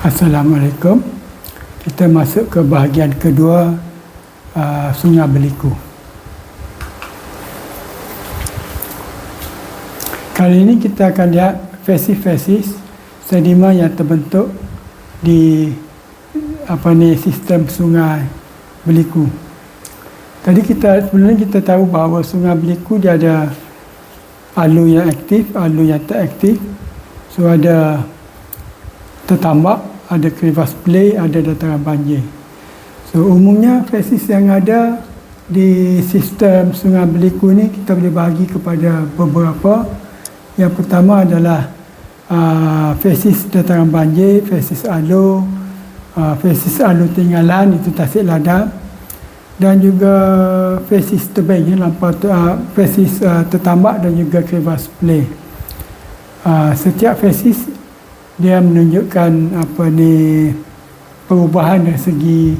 Assalamualaikum. Kita masuk ke bahagian kedua Sungai Beliku. Kali ini kita akan lihat fasis-fasis sedimen yang terbentuk di sistem Sungai Beliku. Sebelum kita tahu bahawa Sungai Beliku dia ada alur yang aktif, alur yang tak aktif. So ada tertambak, ada crevasse play, ada dataran banjir. So umumnya fasis yang ada di sistem Sungai Beliku ni kita boleh bahagi kepada beberapa. Yang pertama adalah fasis dataran banjir, fasis alur tinggalan, itu tasik ladang, dan juga fasis tebing, fasis tertambak dan juga crevasse play. Setiap fasis dia menunjukkan perubahan dari segi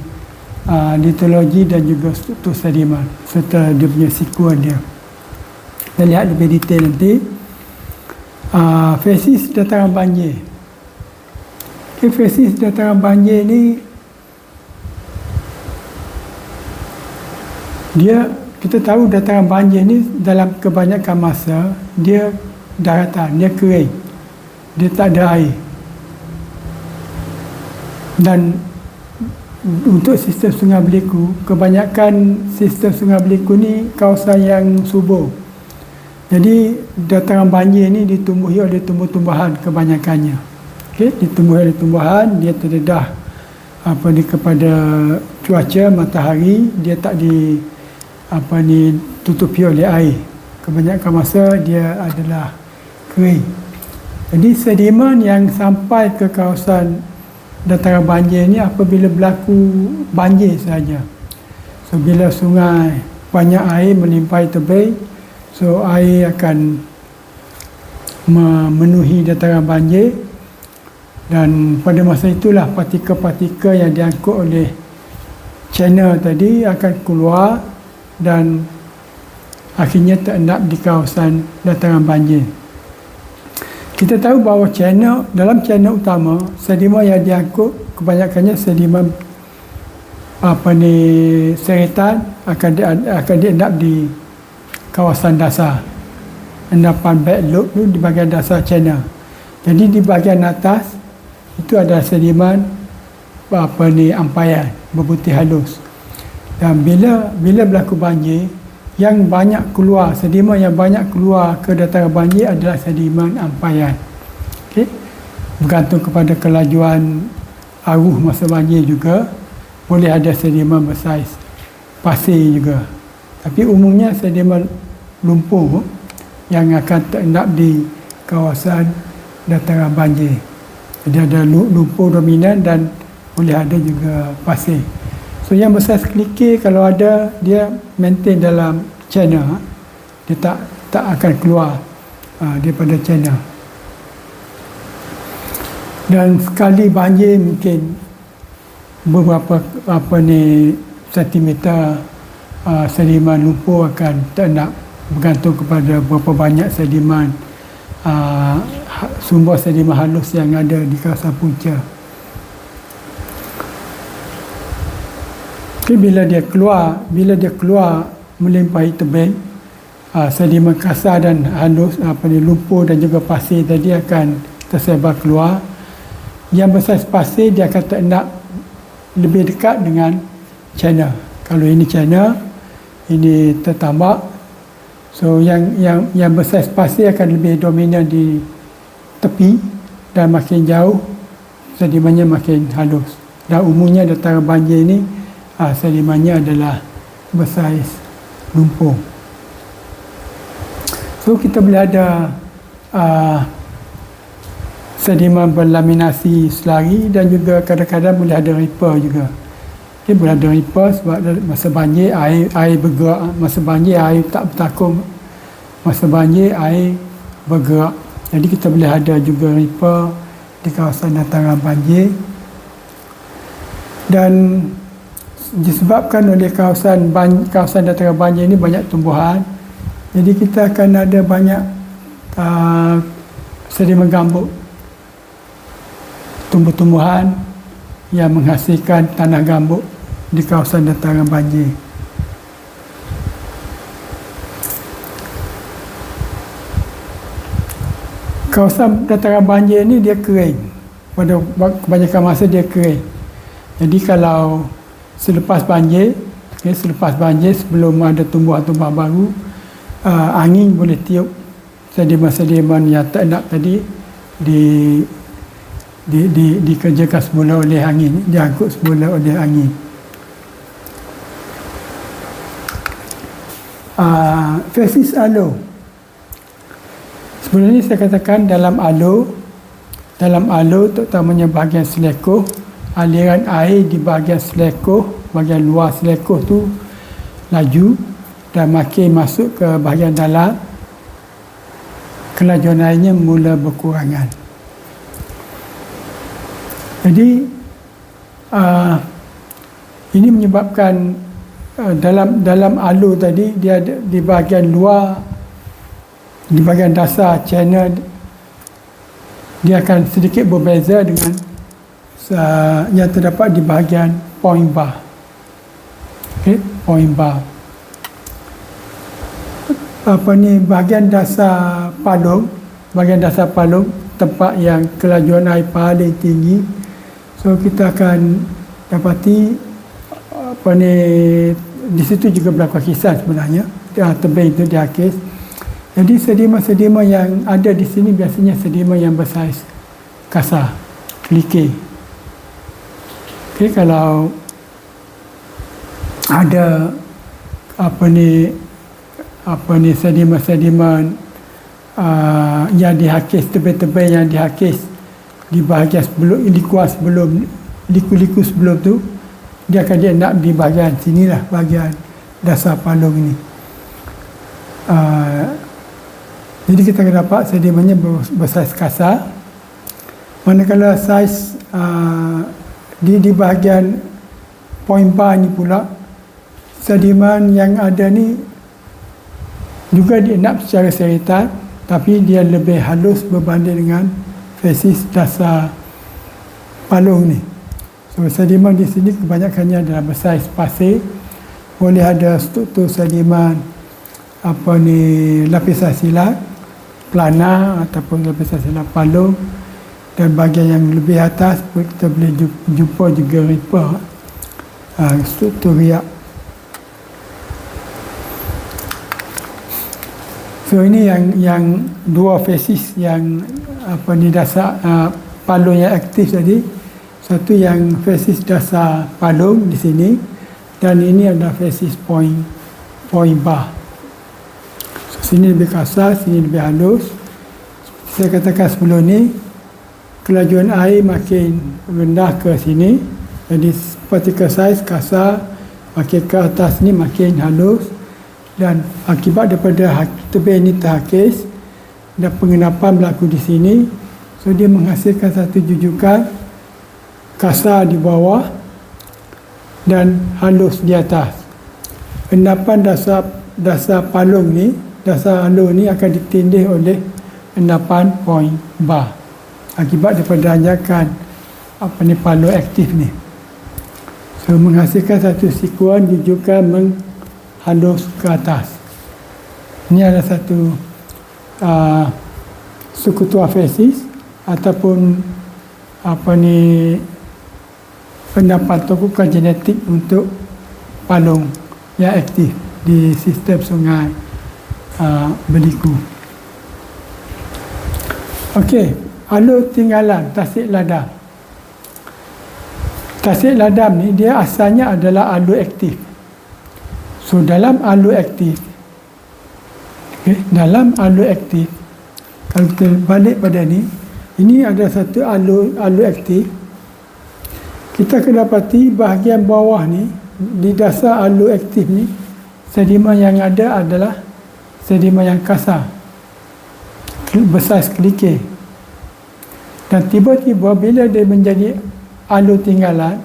litologi dan juga struktur sedimen serta dia punya sekuen dia. Kita lihat lebih detail nanti. Fasis dataran banjir. Fasis dataran banjir ni kita tahu dataran banjir ni dalam kebanyakan masa dia daratan, dia kering, dia tak ada air. Dan untuk sistem Sungai Beliku, kebanyakan sistem Sungai Beliku ni kawasan yang subur. Jadi dataran banjir ni ditumbuhi oleh tumbuh-tumbuhan kebanyakannya. Ditumbuhi oleh tumbuhan, dia terdedah kepada cuaca matahari, dia tak tutupi oleh air. Kebanyakan masa dia adalah kering. Jadi sedimen yang sampai ke kawasan dataran banjir ni apabila berlaku banjir sahaja. So bila sungai banyak air melimpahi tebing, so air akan memenuhi dataran banjir, dan pada masa itulah partikel-partikel yang diangkut oleh channel tadi akan keluar dan akhirnya terendap di kawasan dataran banjir. Kita tahu bahawa dalam channel utama, sedimen yang diangkut kebanyakannya sedimen seretan akan diendap di kawasan dasar. Endapan backload tu di bahagian dasar channel. Jadi di bahagian atas itu adalah sedimen ampayan berputih halus. Dan bila berlaku banjir, yang banyak keluar, sedimen yang banyak keluar ke dataran banjir adalah sedimen ampayan. Bergantung kepada kelajuan arus masa banjir juga, boleh ada sedimen bersaiz pasir juga. Tapi umumnya sedimen lumpur yang akan terendap di kawasan dataran banjir. Jadi ada lumpur dominan dan boleh ada juga pasir. So yang besar kelikir kalau ada, dia maintain dalam channel, dia tak akan keluar daripada channel. Dan sekali banjir mungkin beberapa sentimeter sedimen lumpur akan terendap, bergantung kepada berapa banyak sedimen sumber sedimen halus yang ada di kawasan punca. Bila dia keluar melimpahi tebing, sedimen kasar dan halus, lumpur dan juga pasir tadi akan tersebar keluar. Yang besar pasir dia akan terendap lebih dekat dengan channel. Kalau ini channel, ini tertambak. So yang besar pasir akan lebih dominan di tepi, dan makin jauh sedimennya makin halus. Dan umumnya dataran banjir ini sedimennya adalah bersaiz lumpur. So kita boleh ada sedimen berlaminasi selari, dan juga kadang-kadang boleh ada ripple juga. Boleh ada ripple sebab masa banjir air bergerak, masa banjir air tak bertakung, masa banjir air bergerak. Jadi kita boleh ada juga ripple di kawasan dataran banjir. Dan disebabkan oleh kawasan dataran banjir ini banyak tumbuhan, jadi kita akan ada banyak sedimen gambut. tumbuh-tumbuhan yang menghasilkan tanah gambut di kawasan dataran banjir. Kawasan dataran banjir ni dia kering. Pada kebanyakan masa dia kering. Jadi kalau selepas banjir sebelum ada tumbuhan-tumbuhan baru, angin boleh tiup sedimen-sedimen yang tak nak tadi dikerjakan semula oleh angin, diangkut semula oleh angin. Fasis aloe. Sebenarnya saya katakan dalam aloe terutamanya bahagian selekoh, aliran air di bahagian selekoh, bahagian luar selekoh tu laju dan makin masuk ke bahagian dalam, kelajuan airnya mula berkurangan. Jadi ini menyebabkan dalam aloe tadi dia ada di bahagian luar, di bahagian dasar channel dia akan sedikit berbeza dengan yang terdapat di bahagian point bar. Okey, point bar. Bahagian dasar palung, tempat yang kelajuan air paling tinggi. So kita akan dapati di situ juga berlaku hakisan sebenarnya. Tebing itu dihakis. Jadi sedimen-sedimen yang ada di sini biasanya sedimen yang bersaiz kasar, kelike. Okey, kalau ada sedimen-sedimen yang dihakis, tebing-tebing yang dihakis di bahagian liku-liku sebelum tu, dia akan diendap di bahagian sinilah, bahagian dasar palung ini. Jadi kita akan dapat sedimennya bersaiz kasar. Manakala saiz di bahagian point bar ni pula, sedimen yang ada ni juga dienap secara seritan, tapi dia lebih halus berbanding dengan fasis dasar palung ni. So sedimen di sini kebanyakannya adalah bersaiz pasir. Boleh ada struktur sedimen lapisan silat plana ataupun lapisan silat palung, dan bahagian yang lebih atas kita boleh jumpa juga ripa, struktur riak. So ini yang dua fasis yang dasar palung yang aktif tadi. Satu yang fasis dasar palung di sini, dan ini adalah fasis point bar. So, sini lebih kasar, sini lebih halus. Saya katakan sebelum ni, kelajuan air makin rendah ke sini. Jadi particle size kasar, makin ke atas ni makin halus. Dan akibat daripada tebing ini terhakis dan pengenapan berlaku di sini, so dia menghasilkan satu jujukan kasar di bawah dan halus di atas. Endapan dasar palung ni, dasar aloe ni akan ditindih oleh endapan point bar akibat daripada anjakan palung aktif ni. So menghasilkan satu sekuan jujukan halus ke atas. Ini adalah satu sekutuan fasis ataupun pendapat tokokan genetik untuk palung yang aktif di sistem sungai berliku. Okey, aloe tinggalan tasik ladam. Tasik ladam ni dia asalnya adalah aloe aktif. So dalam aloe aktif, dalam aloe aktif, kalau kita balik pada ni, ini ada satu aloe aktif. Kita akan dapati bahagian bawah ni, di dasar aloe aktif ni, sedimen yang ada adalah sedimen yang kasar, bersaiz kelike. Dan tiba-tiba bila dia menjadi aloe tinggalan,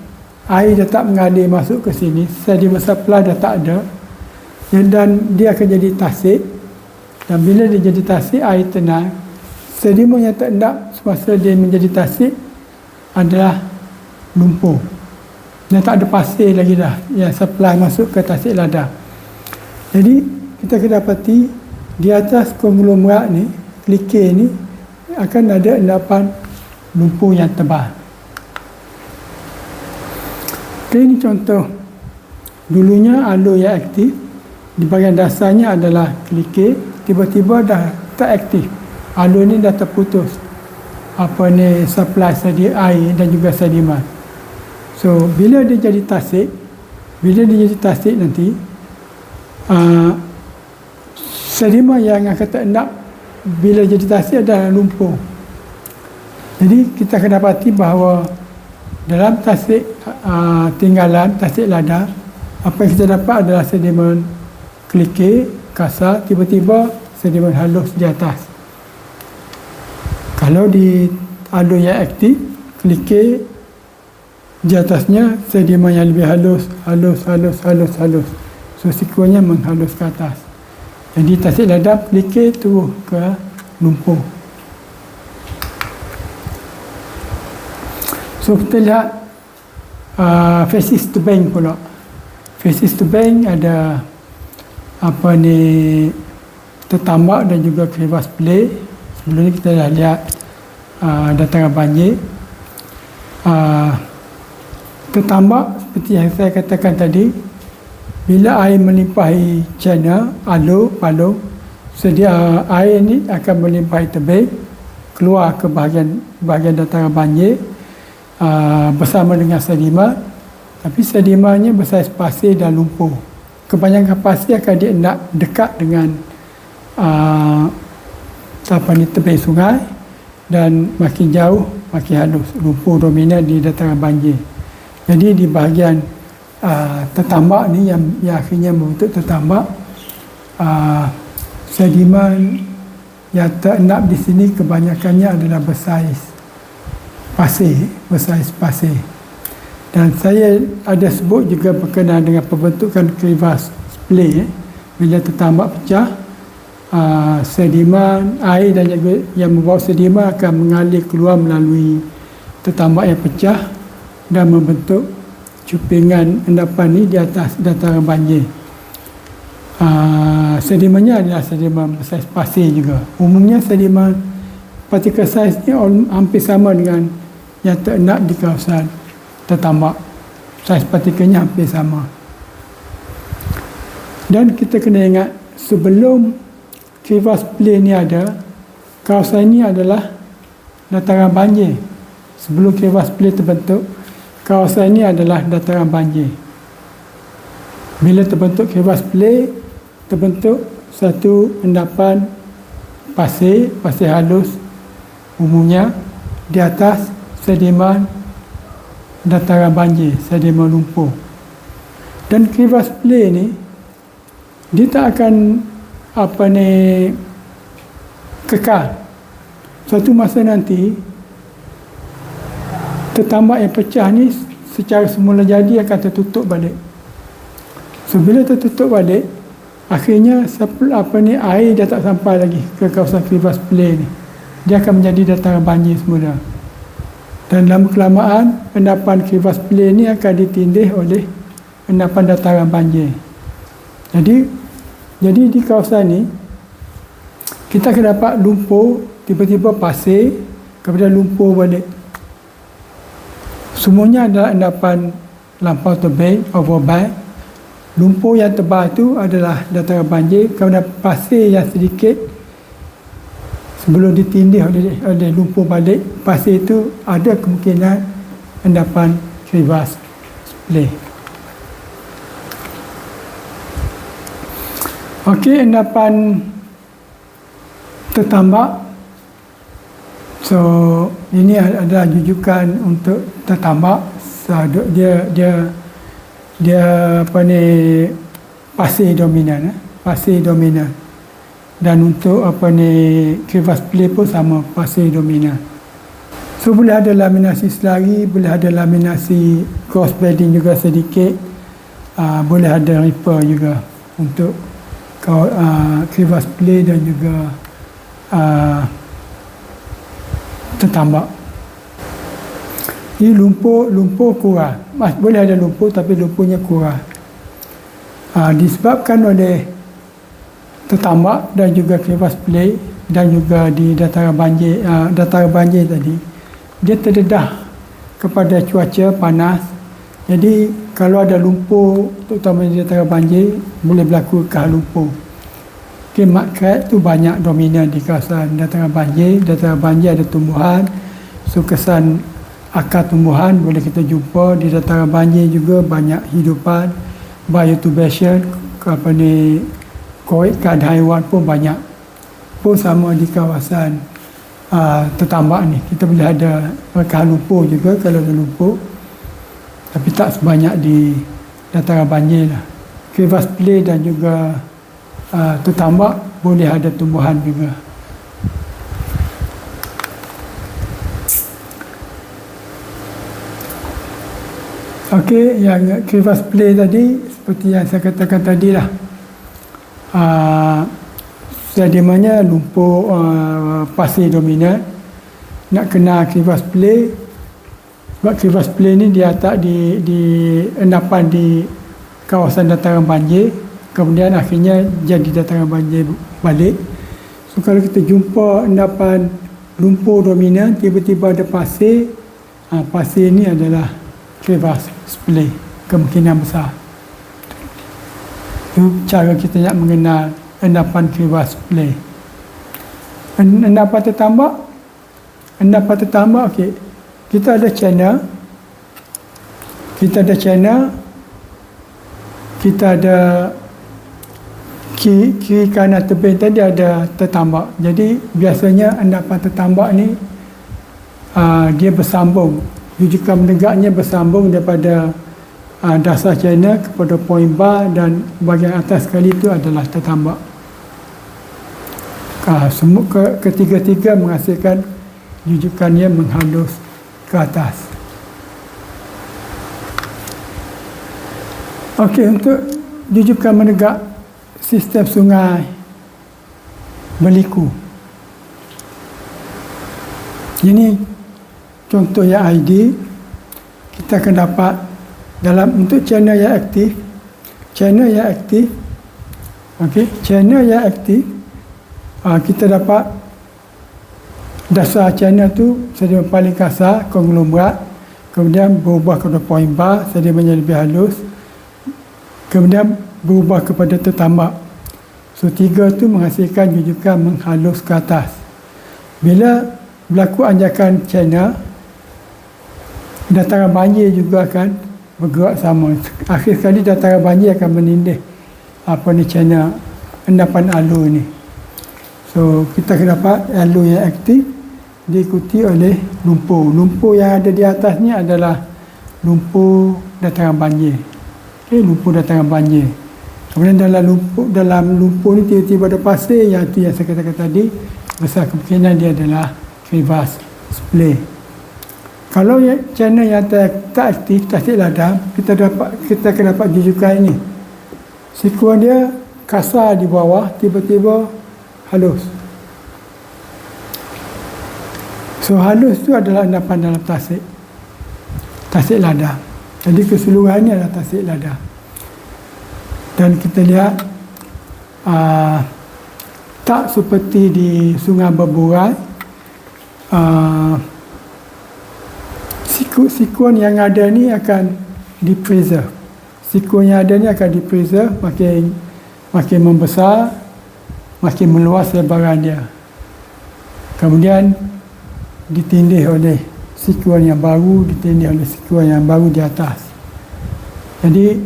air dah tak mengalir masuk ke sini, sedimen supply dah tak ada, dan dia akan jadi tasik. Dan bila dia jadi tasik, air tenang, sedimen yang terendap semasa dia menjadi tasik adalah lumpur. Dan tak ada pasir lagi dah yang supply masuk ke tasik lada. Jadi kita kedapati di atas konglomerat ni, klike ni akan ada endapan lumpur yang tebal. Ini contoh. Dulunya alur yang aktif, di bahagian dasarnya adalah klike, tiba-tiba dah tak aktif. Alur ni dah terputus supply air dan juga sedimen. So bila dia jadi tasik, nanti sedimen yang akan terendap bila jadi tasik adalah lumpur. Jadi kita akan dapati bahawa dalam tasik tinggalan, tasik lada, apa yang kita dapat adalah sedimen klike, kasar, tiba-tiba sedimen halus di atas. Kalau di alur yang aktif, klike, di atasnya sedimen yang lebih halus. So sikunya menghalus ke atas. Jadi tasik lada, klike turun ke lumpur. So kita lihat faces to bank pula. Faces to bank ada tertambak dan juga crevasse plate. Sebelum ni kita dah lihat datangan banjir. Tertambak seperti yang saya katakan tadi, bila air melimpahi channel, alur, palung, air ni akan melimpahi tebing, keluar ke bahagian datangan banjir bersama dengan sedimen. Tapi sedimennya bersaiz pasir dan lumpur. Kebanyakan pasir akan dienak dekat dengan tebing sungai, dan makin jauh makin halus. Lumpur dominan di datangan banjir. Jadi di bahagian tertambak ni yang akhirnya membentuk tertambak, sedimen yang terendap di sini kebanyakannya adalah bersaiz pasir. Dan saya ada sebut juga berkenaan dengan pembentukan crevasse plate. Bila tertambak pecah, sedimen, air dan yang membawa sedimen akan mengalir keluar melalui tertambak yang pecah dan membentuk cupingan endapan ni di atas dataran banjir. Sedimennya adalah sedimen bersaiz pasir juga. Umumnya sedimen partikel saiz ni hampir sama dengan yang terendap di kawasan tertambak. Saiz partikelnya hampir sama. Dan kita kena ingat, sebelum crevasse plate ni ada, kawasan ini adalah dataran banjir. Sebelum crevasse plate terbentuk, kawasan ini adalah dataran banjir. Bila terbentuk crevasse plate, terbentuk satu endapan pasir halus, umumnya di atas sedimen dataran banjir, sedimen lumpur. Dan crevasse plate ni dia tak akan kekal. Suatu masa nanti tertambak yang pecah ni secara semula jadi akan tertutup balik. So bila tertutup balik, akhirnya air dah tak sampai lagi ke kawasan crevasse plate ni. Dia akan menjadi dataran banjir semula. Dan lama kelamaan endapan crevasse plate ni akan ditindih oleh endapan dataran banjir. Jadi di kawasan ni kita akan dapat lumpur, tiba-tiba pasir, kemudian lumpur balik. Semuanya adalah endapan lampau tebing, overbank. Lumpur yang tebal itu adalah dataran banjir, kemudian pasir yang sedikit sebelum ditindih oleh lumpur balik, pasir itu ada kemungkinan endapan crevasse plate. Okey, endapan tertambak. So ini adalah jujukan untuk tertambak. So, dia pasir dominan, dan untuk crevasse plate pun sama, pasir dominan. So boleh ada laminasi selari, boleh ada laminasi cross bedding juga sedikit, boleh ada ripper juga untuk crevasse plate dan juga tertambak. Ini lumpur kurang. Boleh ada lumpur tapi lumpurnya kurang. Disebabkan oleh tertambak dan juga crevasse pelik dan juga di dataran banjir tadi, dia terdedah kepada cuaca panas. Jadi kalau ada lumpur, terutama di dataran banjir, boleh berlaku kekah lumpur. Mat crab tu banyak dominan di kawasan dataran banjir. Dataran banjir ada tumbuhan, so kesan akar tumbuhan boleh kita jumpa. Di dataran banjir juga banyak hidupan, biotubation, keadaan haiwan pun banyak. Pun sama di kawasan tertambak ni, kita boleh ada kekah lumpur juga kalau ada lumpur, tapi tak sebanyak di dataran banjir lah. Crevasse pelik dan juga tertambak boleh ada tumbuhan juga. Okey, yang crevasse pelik tadi seperti yang saya katakan tadi lah, sedimennya lumpur pasir dominan. Nak kenal crevasse pelik, sebab crevasse pelik ni dia letak di endapan di kawasan dataran banjir, kemudian akhirnya jadi dataran banjir balik. So kalau kita jumpa endapan lumpur dominan, tiba-tiba ada pasir, pasir ni adalah crevasse pelik, kemungkinan besar. Itu cara kita nak mengenal endapan crevasse pelik. Endapan tertambak, okey. Kita ada channel, kita ada kiri kanan tebing tadi ada tertambak. Jadi biasanya endapan tertambak ni dia bersambung, jujukan menegaknya bersambung daripada dasar channel kepada point bar, dan bahagian atas sekali itu adalah tertambak. Semua ketiga-tiga menghasilkan jujukannya menghalus ke atas. Okey, untuk jujukan menegak sistem sungai berliku, ini contoh yang ideal. Kita akan dapat dalam untuk channel yang aktif, okey, channel yang aktif, kita dapat dasar channel tu sedimen paling kasar, konglomerat, kemudian berubah kepada point bar, sedimennya lebih halus, kemudian berubah kepada tertambak. So tiga tu menghasilkan jujukan menghalus ke atas. Bila berlaku anjakan channel, dataran banjir juga akan bergerak sama. Akhir sekali dataran banjir akan menindih channel endapan alur ni. So kita akan dapat alur yang aktif diikuti oleh lumpur. Lumpur yang ada di atasnya adalah lumpur dataran banjir. Okay, lumpur dataran banjir. Kemudian dalam lumpur ni tiba-tiba ada pasir, yang itu yang saya katakan tadi, besar kemungkinan dia adalah crevasse pelik. Kalau channel yang tak aktif, tasik ladam, kita akan dapat jujukan ini. Sikuan dia kasar di bawah, tiba-tiba halus. So halus tu adalah endapan dalam tasik ladam. Jadi keseluruhannya adalah tasik ladam. Dan kita lihat tak seperti di Sungai Berburai, sikuan yang ada ni akan di-preserve. Sikuan yang ada ni akan di-preserve, makin membesar, makin meluas lebaran dia. Kemudian ditindih oleh sikuan yang baru, ditindih oleh sikuan yang baru di atas. Jadi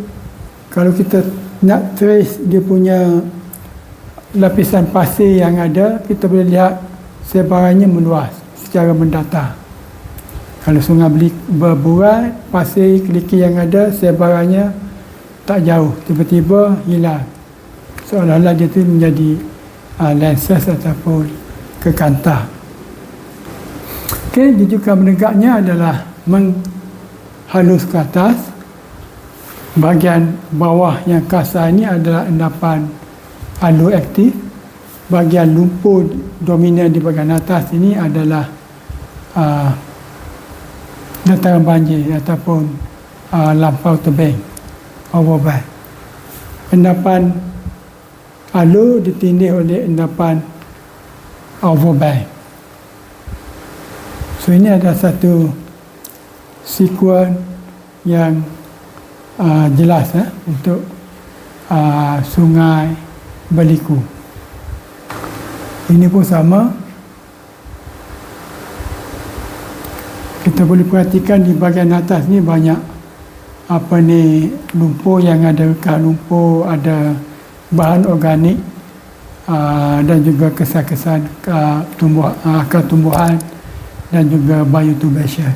kalau kita nak trace dia punya lapisan pasir yang ada, kita boleh lihat sebarannya meluas secara mendatar. Kalau Sungai Berburai, pasir keliki yang ada, sebarannya tak jauh, tiba-tiba hilang. Seolah-olah dia tu menjadi lenses ataupun kekantah. Okey, jujukan menegaknya adalah menghalus ke atas. Bahagian bawah yang kasar ini adalah endapan alur aktif. Bahagian lumpur dominan di bahagian atas ini adalah dataran banjir ataupun lampau tebing, overbank. Endapan alur ditindih oleh endapan overbank. So ini ada satu sekuen yang jelas untuk sungai Baliku. Ini pun sama. Kita boleh perhatikan di bahagian atas ni banyak lumpur yang ada kat lumpur, ada bahan organik dan juga kesan-kesan akar tumbuhan dan juga biotubation.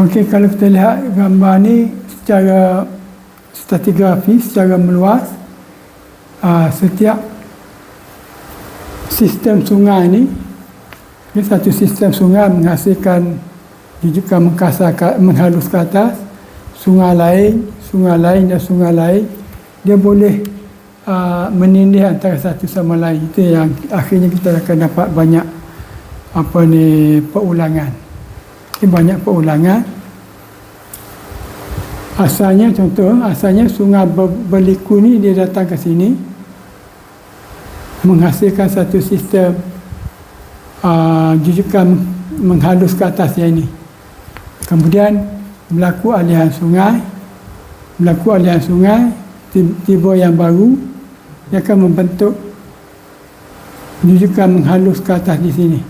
Okey, kalau kita lihat gambar ni secara stratigrafi, secara meluas, setiap sistem sungai ni, satu sistem sungai menghasilkan jujukan menghalus ke atas, sungai lain dan sungai lain, dia boleh menindih antara satu sama lain. Itu yang akhirnya kita akan dapat banyak perulangan. Ini banyak perulangan. Asalnya sungai Baliku ni dia datang ke sini menghasilkan satu sistem jujukan menghalus ke atas yang ini. Kemudian berlaku aliran sungai, tiba yang baru, dia akan membentuk jujukan menghalus ke atas di sini.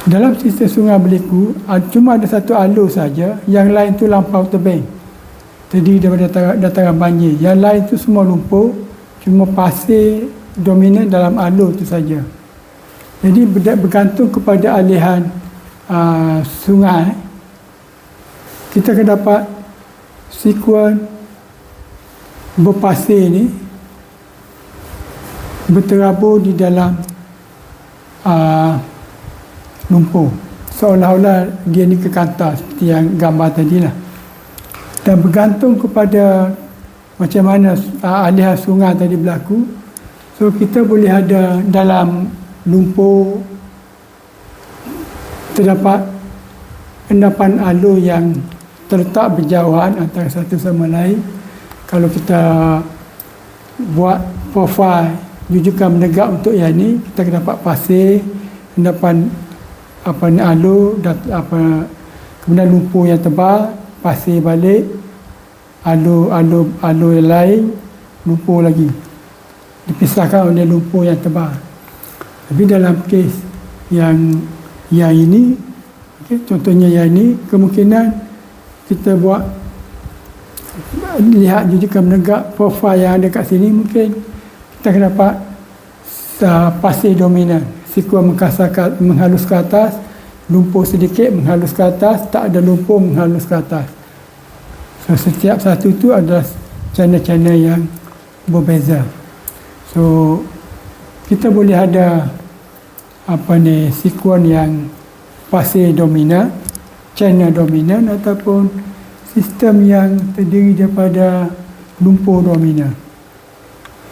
Dalam sistem sungai Baliku, cuma ada satu alur saja, yang lain tu lampau tebing, terdiri daripada dataran banjir. Yang lain tu semua lumpur, cuma pasir dominan dalam alur itu saja. Jadi bergantung kepada aliran sungai, kita akan dapat sekuen berpasir ni berterabur di dalam lumpur, seolah-olah dia ni kekantar seperti yang gambar tadi lah. Dan bergantung kepada macam mana aliran sungai tadi berlaku, so kita boleh ada dalam lumpur terdapat endapan alur yang terletak berjauhan antara satu sama lain. Kalau kita buat profil jujukan menegak untuk yang ni, kita akan dapat pasir, endapan alur, kemudian lumpur yang tebal, pasir balik, alur yang lain, lumpur lagi, dipisahkan oleh lumpur yang tebal. Tapi dalam kes yang ini, contohnya yang ini, kemungkinan kita lihat jujukan menegak profil yang ada kat sini, mungkin kita akan dapat pasir dominan, sekuen menghalus ke atas, lumpur sedikit menghalus ke atas, tak ada lumpur menghalus ke atas. So setiap satu itu adalah channel-channel yang berbeza. So kita boleh ada sekuen yang pasir dominan, channel dominan, ataupun sistem yang terdiri daripada lumpur dominan.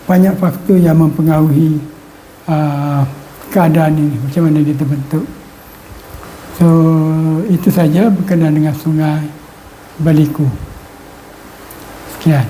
Banyak faktor yang mempengaruhi keadaan ini, macam mana dia terbentuk. So itu saja berkenaan dengan sungai Baliku. Sekian.